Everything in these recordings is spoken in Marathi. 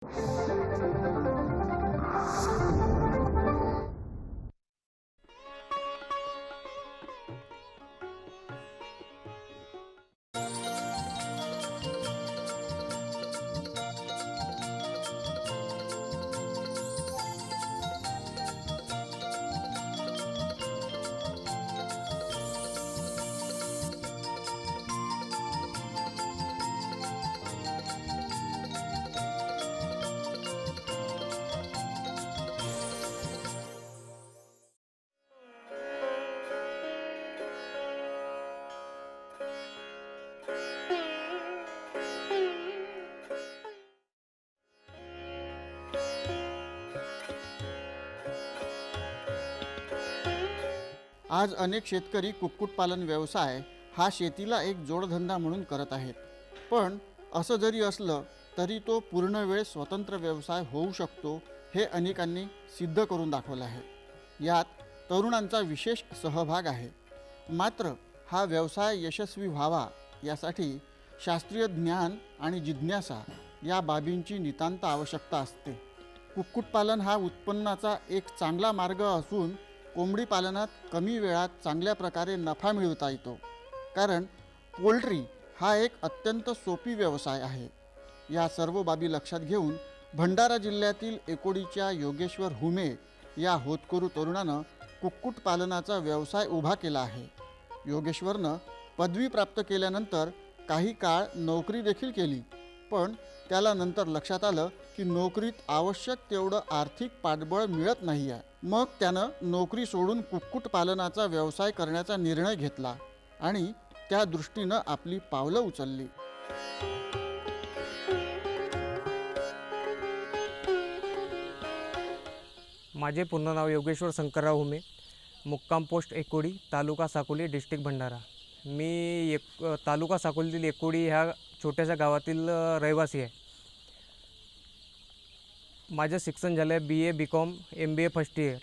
आज अनेक शेतकरी कुक्कुटपालन व्यवसाय हा शेतीला एक जोडधंदा म्हणून करत आहेत. पण असं जरी असलं तरी तो पूर्णवेळ स्वतंत्र व्यवसाय होऊ शकतो हे अनेकांनी सिद्ध करून दाखवलं आहे. यात तरुणांचा विशेष सहभाग आहे. मात्र हा व्यवसाय यशस्वी व्हावा यासाठी शास्त्रीय ज्ञान आणि जिज्ञासा या बाबींची नितांत आवश्यकता असते. कुक्कुटपालन हा उत्पन्नाचा एक चांगला मार्ग असून कोंबडी पालनात कमी वेळात चांगल्या प्रकारे नफा मिळवता येतो. कारण पोल्ट्री हा एक अत्यंत सोपी व्यवसाय आहे. या सर्व बाबी लक्षात घेऊन भंडारा जिल्ह्यातील एकोडीच्या योगेश्वर हुमे या होतकरू तरुणानं कुक्कुटपालनाचा व्यवसाय उभा केला आहे. योगेश्वरनं पदवी प्राप्त केल्यानंतर काही काळ नोकरी देखील केली. पण त्याला नंतर लक्षात आलं की नोकरीत आवश्यक तेवढं आर्थिक पाठबळ मिळत नाही आहे. मग त्यानं नोकरी सोडून कुक्कुटपालनाचा व्यवसाय करण्याचा निर्णय घेतला आणि त्या दृष्टीनं आपली पावलं उचलली. माझे पूर्ण नाव योगेश्वर शंकरराव हुमे, मुक्काम पोस्ट एकोडी, तालुका साकोली, डिस्ट्रिक्ट भंडारा. मी तालुका साकोलीतील एकोडी ह्या छोट्याशा गावातील रहिवासी आहे. माझं शिक्षण झालं आहे BA BCom MBA first year.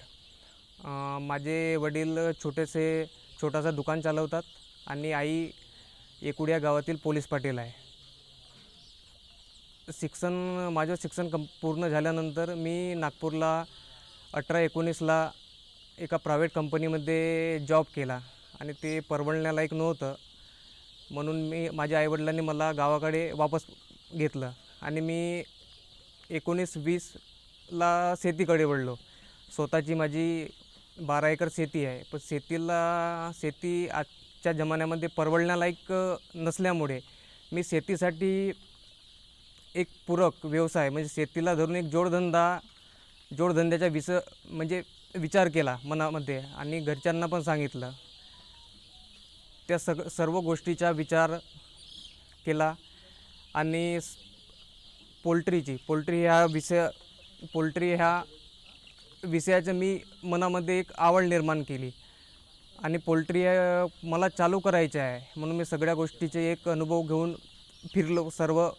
माझे वडील छोटासा दुकान चालवतात आणि आई एकोडी या गावातील पोलीस पाटील आहे. माझं शिक्षण पूर्ण झाल्यानंतर मी नागपूरला 18-19ला एका प्रायव्हेट कंपनीमध्ये जॉब केला आणि ते परवडण्यालायक नव्हतं. म्हणून माझ्या आईवडिलांनी मला गावाकडे वापस घेतलं आणि मी 19-20ला शेतीकडे वळलो. स्वतःची माझी 12 एकर शेती आहे. पण शेती आजच्या जमान्यामध्ये परवडण्यालायक नसल्यामुळे मी शेतीसाठी एक पूरक व्यवसाय म्हणजे शेतीला धरून एक जोडधंद्याचा विचार केला मनामध्ये आणि घरच्यांना पण सांगितलं. त्या सर्व गोष्टीचा विचार केला आणि पोल्ट्री ह्या विषयाचं मी मनामध्ये एक आवड निर्माण केली आणि पोल्ट्री मला चालू करायचं आहे. म्हणून मी सगळ्या गोष्टीचे एक अनुभव घेऊन फिरलो, सर्व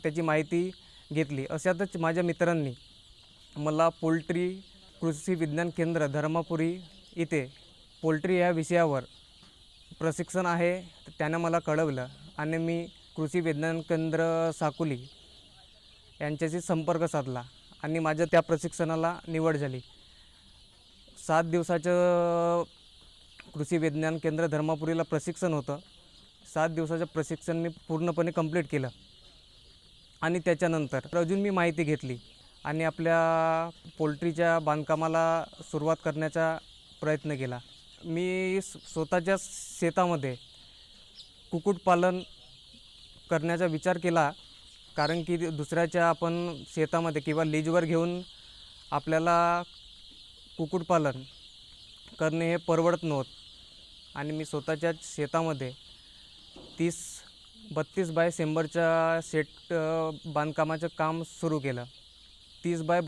त्याची माहिती घेतली. अशातच माझ्या मित्रांनी मला पोल्ट्री कृषी विज्ञान केंद्र धर्मापुरी इथे पोल्ट्री ह्या विषयावर प्रशिक्षण आहे त्यानं मला कळवलं आणि मी कृषी विज्ञान केंद्र साकोली यांच्याशी संपर्क साधला आणि माझ्या त्या प्रशिक्षणाला निवड झाली. 7 दिवसाचं कृषी विज्ञान केंद्र धर्मापुरीला प्रशिक्षण होतं. 7 दिवसाचं प्रशिक्षण मी पूर्णपणे कंप्लीट केलं आणि त्याच्यानंतर अजून मी माहिती घेतली आणि आपल्या पोल्ट्रीच्या बांधकामाला सुरुवात करण्याचा प्रयत्न केला. मी स्वतःच्या शेतामध्ये कुक्कुटपालन करण्याचा विचार केला. कारण की दुसऱ्याच्या आपण शेतामध्ये किंवा लीजवर घेऊन आपल्याला कुक्कुटपालन करणे हे परवडत नव्हतं आणि मी स्वतःच्याच शेतामध्ये 32 बाय 100च्या सेट बांधकामाचं काम सुरू केलं. 32 बाय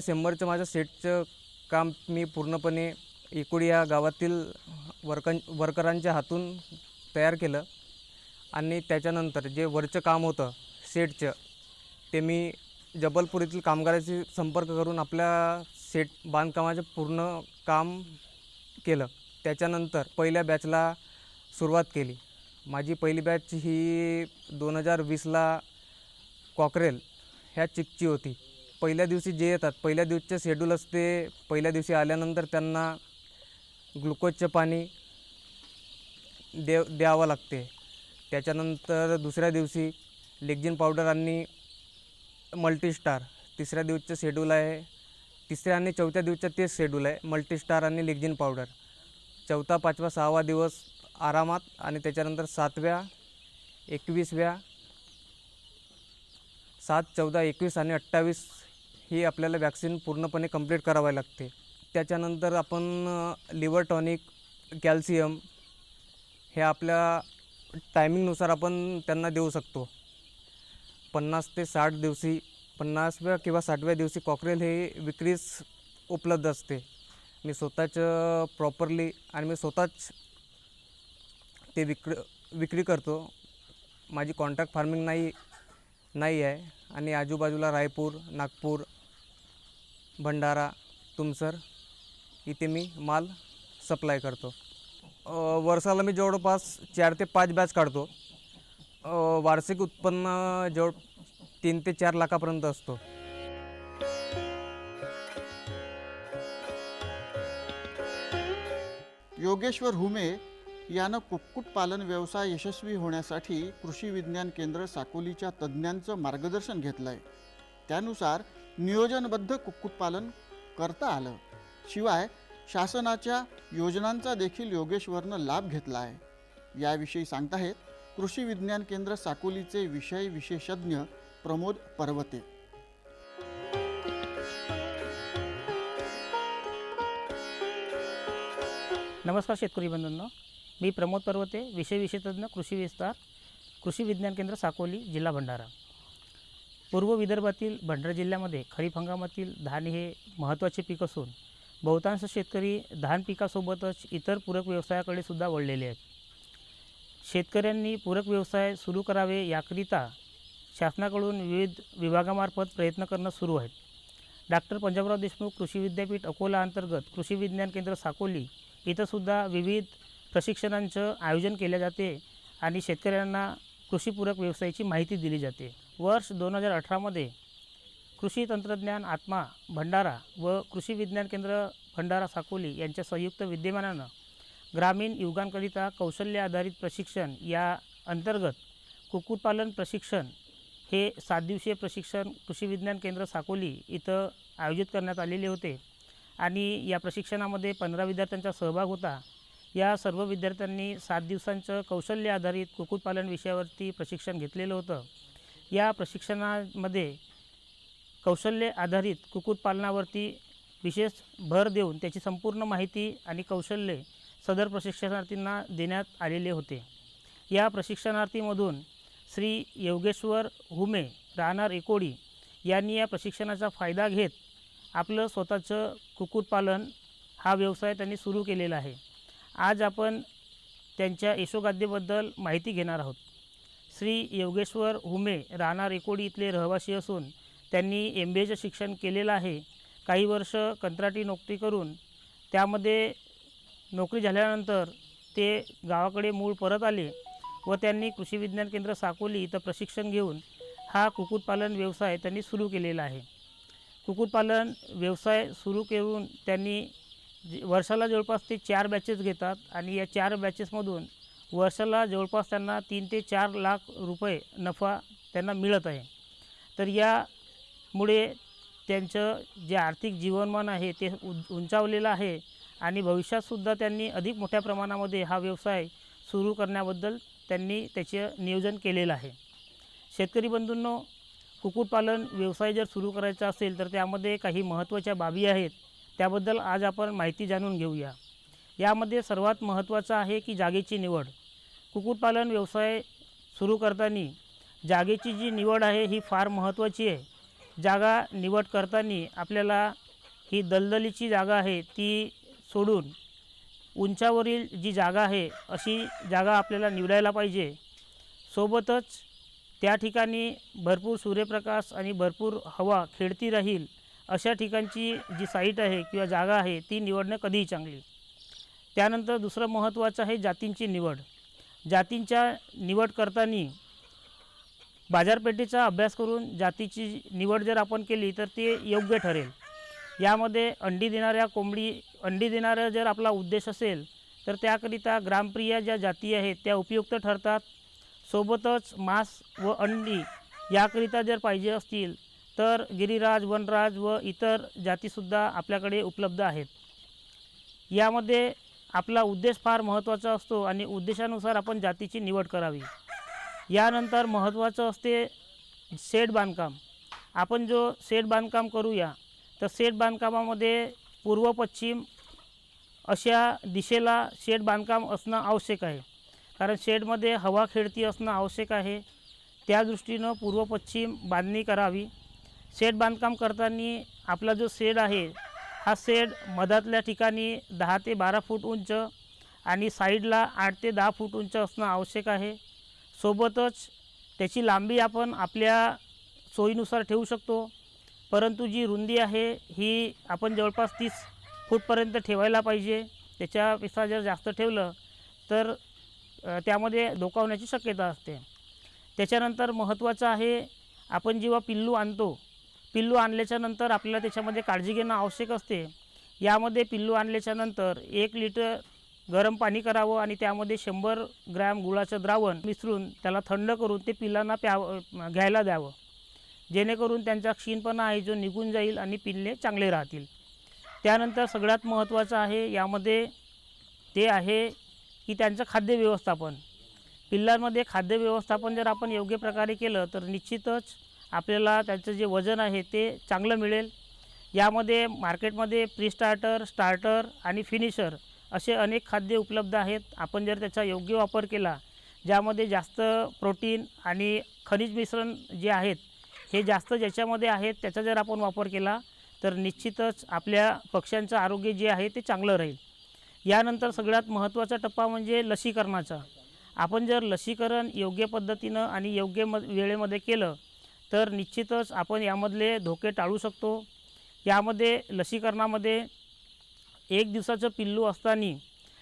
100चं माझं सेटचं काम मी पूर्णपणे एकोडी या गावातील वर्करांच्या हातून तयार केलं आणि त्याच्यानंतर जे वरचं काम होतं सेटचं ते मी जबलपूर येथील कामगाराशी संपर्क करून आपल्या सेट बांधकामाचं पूर्ण काम केलं. त्याच्यानंतर पहिल्या बॅचला सुरुवात केली. माझी पहिली बॅच ही 2020ला कॉकरेल ह्या चिकची होती. पहिल्या दिवशी जे येतात, पहिल्या दिवशीचे शेड्यूल असते. पहिल्या दिवशी आल्यानंतर त्यांना ग्लुकोजचे पाणी द्यावं लागते. त्याच्यानंतर दुसऱ्या दिवशी लेक्झिन पावडर आणि मल्टीस्टार. तिसऱ्या दिवशीचं शेड्यूल आहे. तिसऱ्या आणि चौथ्या दिवसाचं तेच शेड्यूल आहे, मल्टीस्टार आणि लेक्झिन पावडर. चौथा, पाचवा, 6वा दिवस आरामात आणि त्याच्यानंतर 7व्या, 21व्या, 7, 14, 21 आणि 28 ही आपल्याला वॅक्सिन पूर्णपणे कंप्लीट करावी लागते. त्याच्यानंतर आपण लिव्हर टॉनिक, कॅल्शियम हे आपल्या टायमिंगनुसार आपण त्यांना देऊ शकतो. 50 ते 60 दिवशी, 50व्या किंवा 60व्या दिवशी कॉकरेल हे विक्रीस उपलब्ध असते. मी स्वतःच प्रॉपरली आणि मी स्वतःच ते विक्री करतो. माझी कॉन्ट्रॅक्ट फार्मिंग नाही आहे आणि आजूबाजूला रायपूर, नागपूर, भंडारा, तुमसर इथे मी माल सप्लाय करतो. वर्षाला मी जवळपास 4 ते 5 बॅच काढतो. वार्षिक उत्पन्न 3 ते 4 लाखापर्यंत असतो. योगेश्वर हुमे यानं कुक्कुटपालन व्यवसाय यशस्वी होण्यासाठी कृषी विज्ञान केंद्र साकोलीच्या तज्ज्ञांचं मार्गदर्शन घेतलं आहे. त्यानुसार नियोजनबद्ध कुक्कुटपालन करता आलं. शिवाय शासनाच्या योजनांचा देखील योगेश्वरनं लाभ घेतला आहे. याविषयी सांगताहेत कृषी विज्ञान केंद्र साकोलीचे विषय विशेषज्ञ प्रमोद पर्वते. नमस्कार शेतकरी बंधूंनो, मी प्रमोद पर्वते, विषय विशेषज्ञ कृषी विस्तार, कृषी विज्ञान केंद्र साकोली, जिल्हा भंडारा. पूर्व विदर्भातील भंडारा जिल्ह्यामध्ये खरीप हंगामातील धान हे महत्त्वाचे पीक असून बहुतांश शेतकरी धान पिकासोबतच इतर पूरक व्यवसायाकडे सुद्धा वळलेले आहेत. शेतकऱ्यांनी पूरक व्यवसाय सुरू करावे याकरिता शासनाकडून विविध विभागामार्फत प्रयत्न करणं सुरू आहेत. डॉक्टर पंजाबराव देशमुख कृषी विद्यापीठ अकोला अंतर्गत कृषी विज्ञान केंद्र साकोली इथंसुद्धा विविध प्रशिक्षणांचं आयोजन केले जाते आणि शेतकऱ्यांना कृषीपूरक व्यवसायाची माहिती दिली जाते. वर्ष 2018मध्ये कृषी तंत्रज्ञान आत्मा भंडारा व कृषी विज्ञान केंद्र भंडारा साकोली यांच्या संयुक्त विद्यमानानं ग्रामीण युवकांकरिता कौशल्य आधारित प्रशिक्षण या अंतर्गत कुक्कुटपालन प्रशिक्षण हे 7 दिवसीय प्रशिक्षण कृषी विज्ञान केंद्र साकोली इथं आयोजित करण्यात आलेले होते आणि या प्रशिक्षणामध्ये 15 विद्यार्थ्यांचा सहभाग होता. या सर्व विद्यार्थ्यांनी 7 दिवसांचं कौशल्य आधारित कुक्कुटपालन विषयावरती प्रशिक्षण घेतलेलं होतं. या प्रशिक्षणामध्ये कौशल्य आधारित कुक्कुटपालनावरती विशेष भर देऊन त्याची संपूर्ण माहिती आणि कौशल्ये सदर प्रशिक्षणार्थींना देण्यात आलेले होते. या प्रशिक्षणार्थीमधून श्री योगेश्वर हुमे राहणार एकोडी यांनी या प्रशिक्षणाचा फायदा घेत आपलं स्वतःचं कुक्कुटपालन हा व्यवसाय त्यांनी सुरू केलेला आहे. आज आपण त्यांच्या यशोगाथेबद्दल माहिती घेणार आहोत. श्री योगेश्वर हुमे राहणार एकोडी इथले रहिवासी असून त्यांनी MBAचं शिक्षण केलेलं आहे. काही वर्ष कंत्राटी नोकरी करून त्यामध्ये नोकरी झाल्यानंतर ते गावाकडे मूळ परत आले व त्यांनी कृषी विज्ञान केंद्र साकोली इथं प्रशिक्षण घेऊन हा कुक्कुटपालन व्यवसाय त्यांनी सुरू केलेला आहे. कुक्कुटपालन व्यवसाय सुरू करून त्यांनी वर्षाला जवळपास ते 4 बॅचेस घेतात आणि या 4 बॅचेसमधून वर्षाला जवळपास त्यांना 3 ते 4 लाख रुपये नफा त्यांना मिळत आहे. तर यामुळे त्यांचं जे आर्थिक जीवनमान आहे ते उंचावलेलं आहे आणि भविष्यातसुद्धा त्यांनी अधिक मोठ्या प्रमाणामध्ये हा व्यवसाय सुरू करण्याबद्दल त्यांनी त्याचे नियोजन केलेलं आहे. शेतकरी बंधूंनो, कुक्कुटपालन व्यवसाय जर सुरू करायचा असेल तर त्यामध्ये काही महत्त्वाच्या बाबी आहेत. त्याबद्दल आज आपण माहिती जाणून घेऊया. यामध्ये सर्वात महत्त्वाचं आहे की जागेची निवड. कुक्कुटपालन व्यवसाय सुरू करताना जागेची जी निवड आहे ही फार महत्त्वाची आहे. जागा निवड करताना आपल्याला ही दलदलीची जागा आहे ती सोडून उंचावरील जी जागा आहे अशी जागा आपल्याला निवडायला पाहिजे. सोबतच त्या ठिकाणी भरपूर सूर्यप्रकाश आणि भरपूर हवा खेळती राहील अशा ठिकाणची जी साईट आहे किंवा जागा आहे ती निवडणं कधीही चांगली. त्यानंतर दुसरं महत्त्वाचं आहे जातींची निवड. जातींच्या निवड करताना बाजारपेठेचा अभ्यास करून जातीची निवड जर आपण केली तर ते योग्य ठरेल. यामध्ये अंडी देणारा जर आपला उद्देश असेल तर त्याकरिता ग्रामप्रिय ज्या जाती आहेत त्या उपयुक्त ठरतात. सोबतच मांस व अंडी याकरिता जर पाहिजे असतील तर गिरिराज, वनराज व इतर जातीसुद्धा आपल्याकडे उपलब्ध आहेत. यामध्ये आपला उद्देश फार महत्त्वाचा असतो आणि उद्देशानुसार आपण जातीची निवड करावी. यानंतर महत्त्वाचं असते शेड बांधकाम. आपण जो शेड बांधकाम करूया तर शेड बांधकामामध्ये पूर्व पश्चिम अशा दिशेला शेड बांधकाम असणं आवश्यक आहे, कारण शेडमध्ये हवा खेळती असणं आवश्यक आहे. त्या दृष्टीनं पूर्व पश्चिम बांधणी करावी. शेड बांधकाम करताना आपला जो शेड आहे हा शेड मधातल्या ठिकाणी 10 ते 12 फूट उंच आणि साईडला 8 ते 10 फूट उंच असणं आवश्यक आहे. सोबतच त्याची लांबी आपण आपल्या सोयीनुसार ठेवू शकतो, परंतु जी रुंदी आहे ही आपण जवळपास 30 फूटपर्यंत ठेवायला पाहिजे. त्याच्यापेक्षा जर जास्त ठेवलं तर त्यामध्ये धोका होण्याची शक्यता असते. त्याच्यानंतर महत्त्वाचं आहे, आपण जेव्हा पिल्लू आणल्याच्यानंतर आपल्याला त्याच्यामध्ये काळजी घेणं आवश्यक असते. यामध्ये पिल्लू आणल्याच्यानंतर 1 लिटर गरम पाणी करावं आणि त्यामध्ये 100 ग्रॅम गुळाचं द्रावण मिसळून त्याला थंड करून ते पिल्लांना घ्यायला द्यावं, जेणेकरून त्यांचा क्षीणपणा आहे जो निघून जाईल आणि पिल्ले चांगले राहतील. त्यानंतर सगळ्यात महत्त्वाचं आहे यामध्ये ते आहे की त्यांचं खाद्य व्यवस्थापन. पिल्लांमध्ये खाद्य व्यवस्थापन जर आपण योग्य प्रकारे केलं तर निश्चितच आपल्याला त्याचं जे वजन आहे ते चांगलं मिळेल. यामध्ये मार्केटमध्ये स्टार्टर आणि फिनिशर असे अनेक खाद्य उपलब्ध आहेत. आपण जर त्याचा योग्य वापर केला, ज्यामध्ये जास्त प्रोटीन आणि खनिज मिश्रण जे आहेत हे जास्त ज्याच्यामध्ये आहेत त्याचा जर आपण वापर केला तर निश्चितच आपल्या पक्ष्यांचं आरोग्य जे आहे ते चांगलं राहील. यानंतर सगळ्यात महत्त्वाचा टप्पा म्हणजे लसीकरणाचा. आपण जर लसीकरण योग्य पद्धतीनं आणि योग्य वेळेमध्ये केलं तर निश्चितच आपण यामधले धोके टाळू शकतो. यामध्ये लसीकरणामध्ये 1 दिवसाचं पिल्लू असताना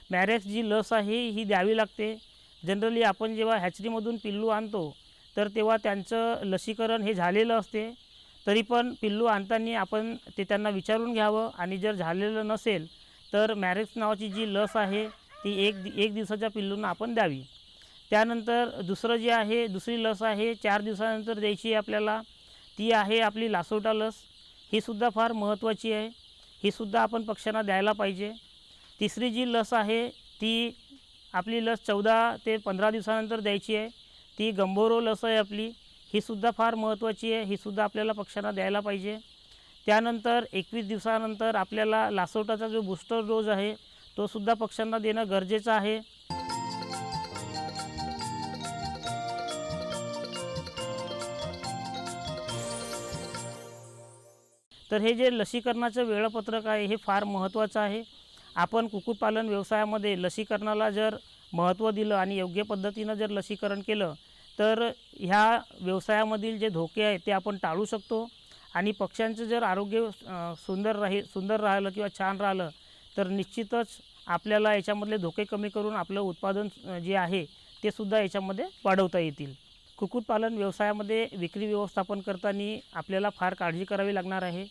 मॅरेक्स जी लस आहे ही द्यावी लागते. जनरली आपण जेव्हा हॅचरीमधून पिल्लू आणतो तर तेव्हा त्यांचं लसीकरण हे झालेलं असते. तरी पण पिल्लू आणताना आपण ते त्यांना विचारून घ्यावं आणि जर झालेलं नसेल तर मॅरेक्स नावाची जी लस आहे ती एक दिवसाच्या पिल्लूंना आपण द्यावी. त्यानंतर दुसरी लस आहे 4 दिवसानंतर द्यायची आहे आपल्याला, ती आहे आपली लासोटा लस. ही सुद्धा फार महत्त्वाची आहे, ही सुद्धा आपण पक्ष्यांना द्यायला पाहिजे. तिसरी जी लस आहे ती आपली लस 14 ते 15 दिवसानंतर द्यायची आहे, ती गंभोरो लस आहे आपली. ही सुद्धा फार महत्त्वाची आहे, ही सुद्धा आपल्याला पक्ष्यांना द्यायला पाहिजे. त्यानंतर 21 दिवसानंतर आपल्याला लासोटाचा जो बूस्टर डोज आहे तो सुद्धा पक्ष्यांना देणं गरजेचं आहे. तर हे जे लसीकरणाचं वेळापत्रक आहे हे फार महत्त्वाचं आहे. आपण कुक्कुटपालन व्यवसायामध्ये लसीकरणाला जर महत्त्व दिलं आणि योग्य पद्धतीनं जर लसीकरण केलं तर ह्या व्यवसायामधील जे धोके आहेत ते आपण टाळू शकतो आणि पक्ष्यांचं जर आरोग्य सुंदर राहिलं किंवा छान राहिलं तर निश्चितच आपल्याला याच्यामधले धोके कमी करून आपलं उत्पादन जे आहे ते सुद्धा याच्यामध्ये वाढवता येतील. कुक्कुटपालन व्यवसायामध्ये विक्री व्यवस्थापन करताना आपल्याला फार काळजी करावी लागणार आहे.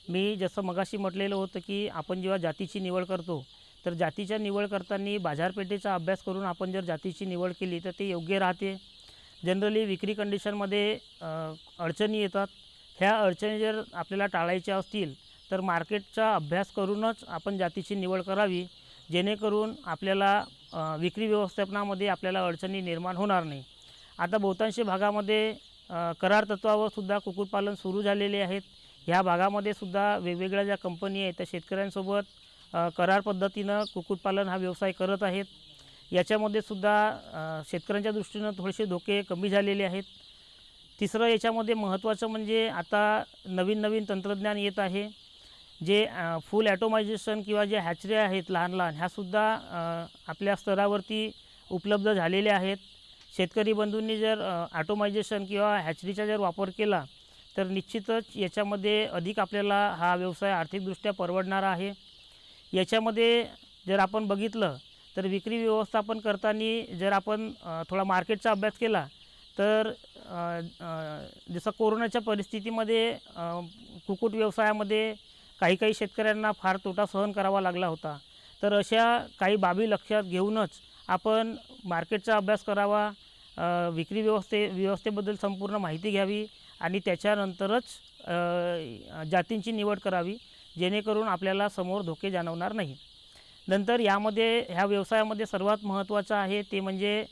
मी जसं मगाशी म्हटलेलं होतं की आपण जेव्हा जातीची निवड करतो तर जातीच्या निवड करताना बाजारपेठेचा अभ्यास करून आपण जर जातीची निवड केली तर ते योग्य राहते. जनरली विक्री कंडिशनमध्ये अडचणी येतात. ह्या अडचणी जर आपल्याला टाळायच्या असतील तर मार्केटचा अभ्यास करूनच आपण जातीची निवड करावी, जेणेकरून आपल्याला विक्री व्यवस्थापनामध्ये आपल्याला अडचणी निर्माण होणार नाही. आता बहुतांश भागामध्ये करार तत्त्वावर सुद्धा कुक्कुटपालन सुरू झालेले आहेत. ह्या भागामध्ये सुद्धा वेगवेगळ्या ज्या कंपनी आहेत त्या शेतकऱ्यांसोबत करार पद्धतीनं कुक्कुटपालन हा व्यवसाय करत आहेत. याच्यामध्ये सुद्धा शेतकऱ्यांच्या दृष्टीनं थोडेसे धोके कमी झालेले आहेत. तिसरं याच्यामध्ये महत्त्वाचं म्हणजे आता नवीन तंत्रज्ञान येत आहे. जे फुल ॲटोमायझेशन किंवा जे हॅचऱ्या आहेत लहान ह्यासुद्धा आपल्या स्तरावरती उपलब्ध झालेल्या आहेत. शेतकरी बंधूंनी जर ॲटोमायझेशन किंवा हॅचरीचा जर वापर केला तर निश्चितच याच्यामध्ये अधिक आपल्याला हा व्यवसाय आर्थिकदृष्ट्या परवडणारा आहे. याच्यामध्ये जर आपण बघितलं तर विक्री व्यवस्थापन करताना जर आपण थोडा मार्केटचा अभ्यास केला तर जसं कोरोनाच्या परिस्थितीमध्ये कुक्कुट व्यवसायामध्ये काही शेतकऱ्यांना फार तोटा सहन करावा लागला होता. तर अशा काही बाबी लक्षात घेऊनच आपण मार्केटचा अभ्यास करावा, विक्री व्यवस्थेबद्दल संपूर्ण माहिती घ्यावी आणि त्याच्यानंतरच जातींची निवड करावी, जेणेकरून आपल्याला समोर धोके जाणवणार नाही. नंतर ह्या व्यवसायामध्ये सर्वात महत्त्वाचं आहे ते म्हणजे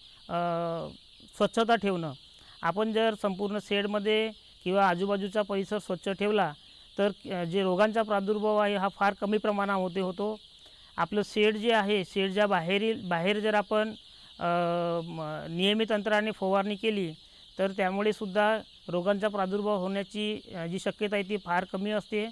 स्वच्छता ठेवणं. आपण जर संपूर्ण शेडमध्ये किंवा आजूबाजूचा परिसर स्वच्छ ठेवला तर जे रोगांचा प्रादुर्भाव आहे हा फार कमी प्रमाणामध्ये होतो. आपलं शेड जे आहे, शेडच्या बाहेर जर आपण नियमित अंतराने फवारणी केली तर त्यामुळे सुद्धा रोगांचा प्रादुर्भाव होण्याची जी शक्यता आहे ती फार कमी असते.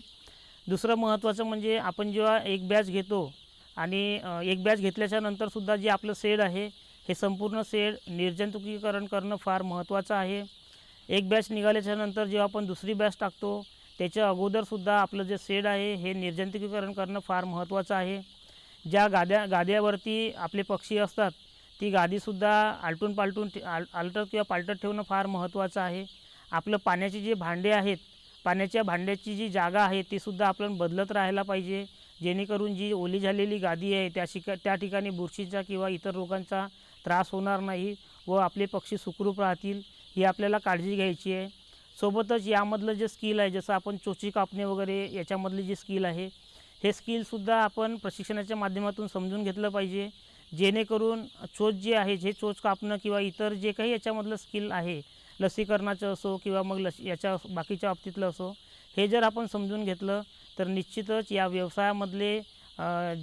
दुसरं महत्त्वाचं म्हणजे आपण जेव्हा एक बॅच घेतो आणि एक बॅच घेतल्याच्या नंतरसुद्धा जे आपलं शेड आहे हे संपूर्ण शेड निर्जंतुकीकरण करणं फार महत्त्वाचं आहे. एक बॅच निघाल्याच्या नंतर जेव्हा आपण दुसरी बॅच टाकतो त्याच्या अगोदरसुद्धा आपलं जे शेड आहे हे निर्जंतुकीकरण करणं फार महत्त्वाचं आहे. ज्या गाद्यावरती आपले पक्षी असतात ती गादीसुद्धा आलटत किंवा पालटत ठेवणं फार महत्त्वाचं आहे. आपलं पाण्याचे जे भांडे आहेत, पाण्याच्या भांड्याची जी जागा आहे तीसुद्धा आपण बदलत राहायला पाहिजे, जेणेकरून जी ओली झालेली गादी आहे त्या ठिकाणी बुरशीचा किंवा इतर रोगांचा त्रास होणार नाही व आपले पक्षी सुखरूप राहतील, ही आपल्याला काळजी घ्यायची आहे. सोबतच यामधलं जे स्किल आहे, जसं आपण चोची कापणे वगैरे याच्यामधली जी स्किल आहे, हे स्किलसुद्धा आपण प्रशिक्षणाच्या माध्यमातून समजून घेतलं पाहिजे, जेणेकरून चोच जी आहे, जे चोच कापणं किंवा इतर जे काही याच्यामधलं स्किल आहे, लसीकरणाचं असो किंवा मग याच्या बाकीच्या बाबतीतलं असो, हे जर आपण समजून घेतलं तर निश्चितच या व्यवसायामधले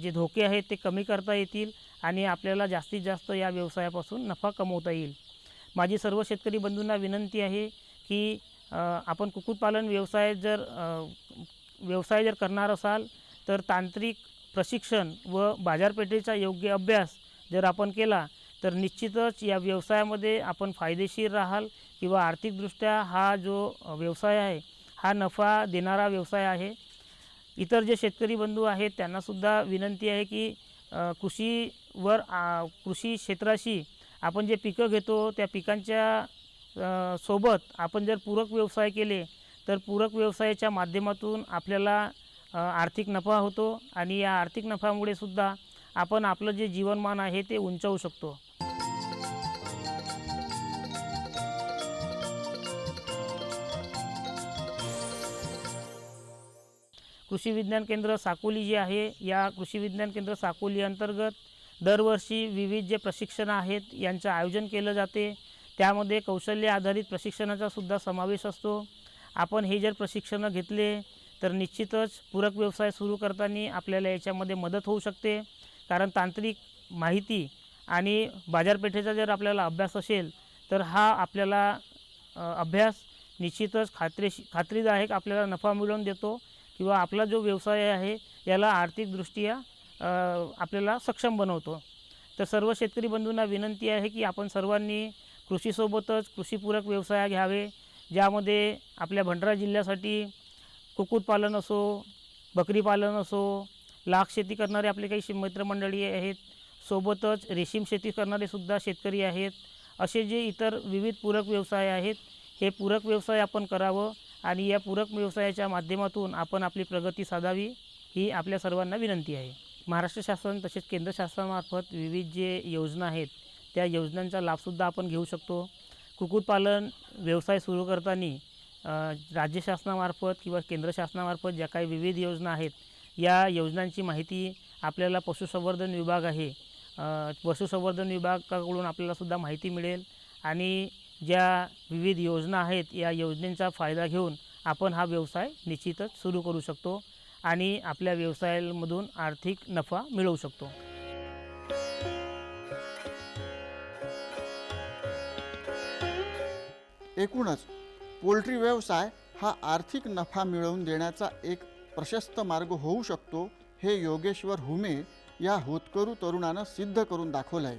जे धोके आहेत ते कमी करता येतील आणि आपल्याला जास्तीत जास्त या व्यवसायापासून नफा कमवता येईल. माझी सर्व शेतकरी बंधूंना विनंती आहे की आपण कुक्कुटपालन व्यवसाय जर करणार असाल तर तांत्रिक प्रशिक्षण व बाजारपेठेचा योग्य अभ्यास जर आपण केला तर निश्चितच या व्यवसायामध्ये आपण फायदेशीर राहाल किंवा आर्थिकदृष्ट्या हा जो व्यवसाय आहे हा नफा देणारा व्यवसाय आहे. इतर जे शेतकरी बंधू आहेत त्यांनासुद्धा विनंती आहे की कृषी क्षेत्राशी आपण जे पिकं घेतो त्या पिकांच्या सोबत आपण जर पूरक व्यवसाय केले तर पूरक व्यवसायाच्या माध्यमातून आपल्याला आर्थिक नफा होतो आणि या आर्थिक नफ्यामुळे सुद्धा आपण आपलं जे जीवनमान आहे ते उंचावू शकतो. कृषी विज्ञान केंद्र साकोली जे आहे, या कृषी विज्ञान केंद्र साकोली अंतर्गत दरवर्षी विविध जे प्रशिक्षण आहेत यांचं आयोजन केलं जाते. त्यामध्ये कौशल्य आधारित प्रशिक्षणाचा सुद्धा समावेश असतो. आपण हे जर प्रशिक्षण घेतले तर निश्चितच पूरक व्यवसाय सुरू करताना आपल्याला याच्यामध्ये मदत होऊ शकते, कारण तांत्रिक माहिती आणि बाजारपेठेचा जर आपल्याला अभ्यास असेल तर हा आपल्याला अभ्यास निश्चितच खात्रीदायक आपल्याला नफा मिळवून देतो किंवा आपला जो व्यवसाय आहे याला आर्थिकदृष्ट्या आपल्याला सक्षम बनवतो. तर सर्व शेतकरी बंधूंना विनंती आहे की आपण सर्वांनी कृषीसोबतच कृषीपूरक व्यवसाय घ्यावे, ज्यामध्ये आपल्या भंडारा जिल्ह्यासाठी कुक्कुटपालन असो, बकरी पालन असो, लाख शेती करणारे आपले काही मित्रमंडळी आहेत, सोबतच रेशीम शेती करणारे सुद्धा शेतकरी आहेत. असे जे इतर विविध पूरक व्यवसाय आहेत हे पूरक व्यवसाय आपण करावं आणि या पूरक व्यवसायाच्या माध्यमातून आपण आपली प्रगती साधावी, ही आपल्या सर्वांना विनंती आहे. महाराष्ट्र शासन तसेच केंद्र शासनामार्फत विविध जे योजना आहेत त्या योजनांचा लाभसुद्धा आपण घेऊ शकतो. कुक्कुटपालन व्यवसाय सुरू करताना राज्य शासनामार्फत किंवा केंद्र शासनामार्फत ज्या काही विविध योजना आहेत या योजनांची माहिती आपल्याला पशुसंवर्धन विभाग आहे, पशुसंवर्धन विभागाकडून आपल्यालासुद्धा माहिती मिळेल आणि ज्या विविध योजना आहेत या योजनेचा फायदा घेऊन आपण हा व्यवसाय निश्चितच सुरू करू शकतो आणि आपल्या व्यवसायामधून आर्थिक नफा मिळवू शकतो. एकूणच पोल्ट्री व्यवसाय हा आर्थिक नफा मिळवून देण्याचा एक प्रशस्त मार्ग होऊ शकतो, हे योगेश्वर हुमे या होतकरू तरुणानं सिद्ध करून दाखवलं आहे.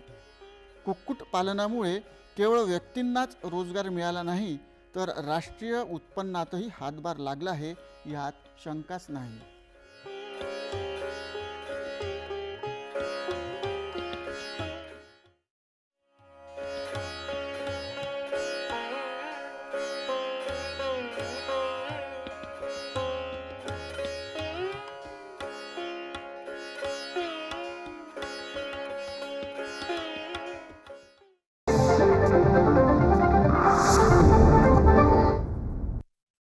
कुक्कुटपालनामुळे केवळ व्यक्तींनाच रोजगार मिळाला नाही तर राष्ट्रीय उत्पन्नातही हातभार लागला आहे, यात शंकाच नाही.